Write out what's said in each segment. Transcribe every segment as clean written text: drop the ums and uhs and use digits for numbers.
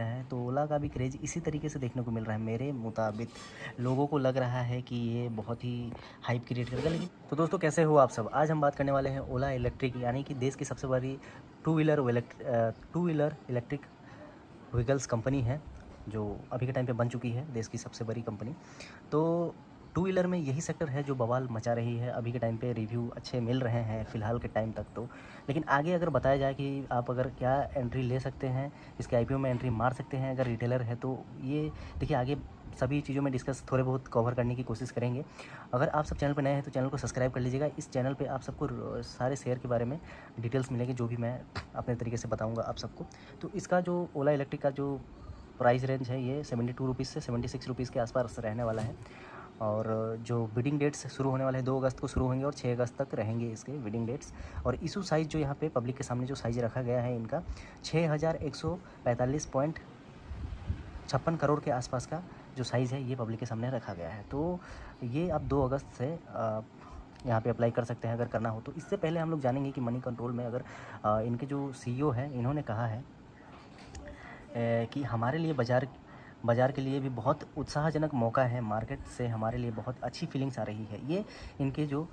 रहा है, तो ओला का भी क्रेज़ इसी तरीके से देखने को मिल रहा है। मेरे मुताबिक लोगों को लग रहा है कि ये बहुत ही हाइप क्रिएट करेगा। लेकिन तो दोस्तों, कैसे हो आप सब? आज हम बात करने वाले हैं ओला इलेक्ट्रिक, यानी कि देश की सबसे बड़ी two wheeler electric vehicles company है, जो अभी के टाइम पे बन चुकी है देश की सबसे बड़ी कंपनी। तो टू व्हीलर में यही सेक्टर है जो बवाल मचा रही है। अभी के टाइम पे रिव्यू अच्छे मिल रहे हैं फ़िलहाल के टाइम तक तो। लेकिन आगे अगर बताया जाए कि आप अगर क्या एंट्री ले सकते हैं, इसके आईपीओ में एंट्री मार सकते हैं अगर रिटेलर है, तो ये देखिए आगे सभी चीज़ों में डिस्कस थोड़े बहुत कवर करने की कोशिश करेंगे। अगर आप सब चैनल पर नए हैं तो चैनल को सब्सक्राइब कर लीजिएगा। इस चैनल पे आप सबको सारे शेयर के बारे में डिटेल्स मिलेंगे, जो भी मैं अपने तरीके से बताऊँगा आप सबको। तो इसका जो ओला इलेक्ट्रिक का जो प्राइस रेंज है, ये 72 रुपीज़ से 76 रुपीज़ के आसपास रहने वाला है। और जो बिडिंग डेट्स शुरू होने वाले हैं 2 अगस्त को शुरू होंगे और 6 अगस्त तक रहेंगे इसके बिडिंग डेट्स। और इशू साइज़ जो यहाँ पे पब्लिक के सामने जो साइज़ रखा गया है इनका 6145.56 करोड़ के आसपास का जो साइज़ है, ये पब्लिक के सामने रखा गया है। तो ये आप 2 अगस्त से यहाँ पे अप्लाई कर सकते हैं अगर करना हो तो। इससे पहले हम लोग जानेंगे कि मनी कंट्रोल में अगर इनके जो सीईओ हैं, इन्होंने कहा है कि हमारे लिए बाज़ार के लिए भी बहुत उत्साहजनक मौका है। मार्केट से हमारे लिए बहुत अच्छी फीलिंग्स आ रही है। ये इनके जो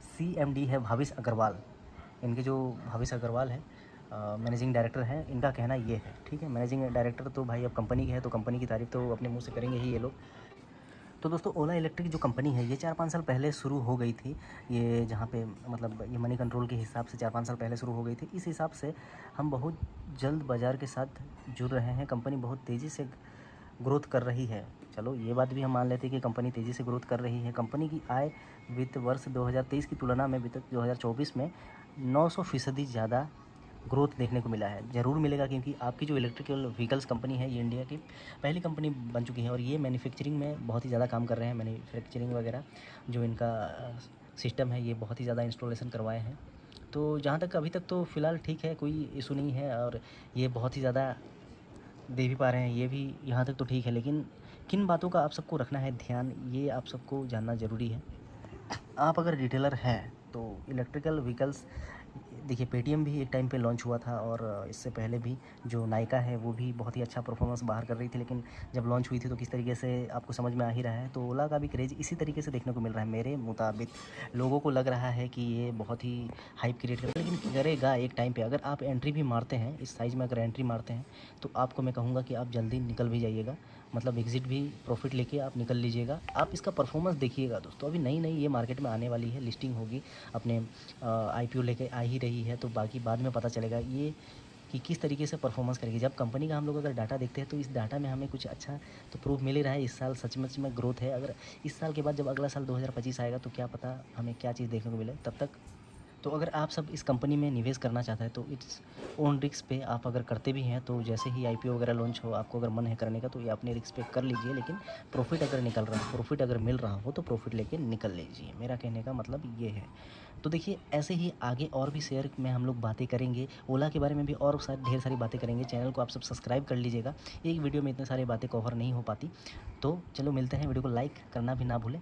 सीएमडी है इनके जो भाविश अग्रवाल है, मैनेजिंग डायरेक्टर हैं, इनका कहना ये है। ठीक है, मैनेजिंग डायरेक्टर तो भाई अब कंपनी के हैं, तो कंपनी की तारीफ़ तो अपने मुँह से करेंगे ही ये लोग। तो दोस्तों, ओला इलेक्ट्रिक जो कंपनी है, ये 4-5 साल पहले शुरू हो गई थी। ये जहाँ पे मतलब ये मनी कंट्रोल के हिसाब से 4-5 साल पहले शुरू हो गई थी। इस हिसाब से हम बहुत जल्द बाज़ार के साथ जुड़ रहे हैं। कंपनी बहुत तेज़ी से ग्रोथ कर रही है। चलो, ये बात भी हम मान लेते हैं कि कंपनी तेज़ी से ग्रोथ कर रही है। कंपनी की आय वित्त वर्ष 2023 की तुलना में वित्त 2024 में 900% ज़्यादा ग्रोथ देखने को मिला है। ज़रूर मिलेगा, क्योंकि आपकी जो इलेक्ट्रिकल व्हीकल्स कंपनी है, ये इंडिया की पहली कंपनी बन चुकी है और ये मैन्युफैक्चरिंग में बहुत ही ज़्यादा काम कर रहे हैं। मैन्युफैक्चरिंग वगैरह जो इनका सिस्टम है, ये बहुत ही ज़्यादा इंस्टॉलेशन करवाए हैं। तो जहाँ तक अभी तक तो फ़िलहाल ठीक है, कोई इशू नहीं है और ये बहुत ही ज़्यादा दे भी पा रहे हैं, ये भी यहाँ तक तो ठीक है। लेकिन किन बातों का आप सबको रखना है ध्यान, ये आप सबको जानना ज़रूरी है। आप अगर रिटेलर हैं तो इलेक्ट्रिकल व्हीकल्स, देखिए पेटीएम भी एक टाइम पे लॉन्च हुआ था और इससे पहले भी जो नायका है वो भी बहुत ही अच्छा परफॉर्मेंस बाहर कर रही थी। लेकिन जब लॉन्च हुई थी तो किस तरीके से आपको समझ में आ ही रहा है। तो ओला का भी क्रेज़ इसी तरीके से देखने को मिल रहा है। मेरे मुताबिक लोगों को लग रहा है कि ये बहुत ही हाइप क्रिएट करेगा, लेकिन करेगा एक टाइम पे। अगर आप एंट्री भी मारते हैं इस साइज़ में, अगर एंट्री मारते हैं तो आपको मैं कहूँगा कि आप जल्दी निकल भी जाइएगा, मतलब एग्ज़िट भी प्रॉफिट लेके आप निकल लीजिएगा। आप इसका परफॉर्मेंस देखिएगा दोस्तों, अभी नई ये मार्केट में आने वाली है, लिस्टिंग होगी, अपने आईपीओ लेके आ ही रही है। तो बाकी बाद में पता चलेगा ये कि किस तरीके से परफॉर्मेंस करेगी। जब कंपनी का हम लोग अगर डाटा देखते हैं तो इस डाटा में हमें कुछ अच्छा तो प्रूफ मिल ही रहा है। इस साल सचमुच में ग्रोथ है। अगर इस साल के बाद जब अगला साल 2025 आएगा तो क्या पता हमें क्या चीज़ देखने को मिले तब तक। तो अगर आप सब इस कंपनी में निवेश करना चाहते हैं तो इट्स ओन रिस्क पे आप अगर करते भी हैं तो जैसे ही आईपीओ वगैरह लॉन्च हो, आपको अगर मन है करने का तो ये अपने रिस्क पे कर लीजिए। लेकिन प्रॉफिट अगर मिल रहा हो तो प्रॉफिट लेके निकल लीजिए। मेरा कहने का मतलब ये है। तो देखिए, ऐसे ही आगे और भी शेयर में हम लोग बातें करेंगे, ओला के बारे में भी और ढेर सारी बातें करेंगे। चैनल को आप सब सब्सक्राइब कर लीजिएगा। एक वीडियो में इतने सारी बातें कवर नहीं हो पाती। तो चलो मिलते हैं, वीडियो को लाइक करना भी ना भूलें।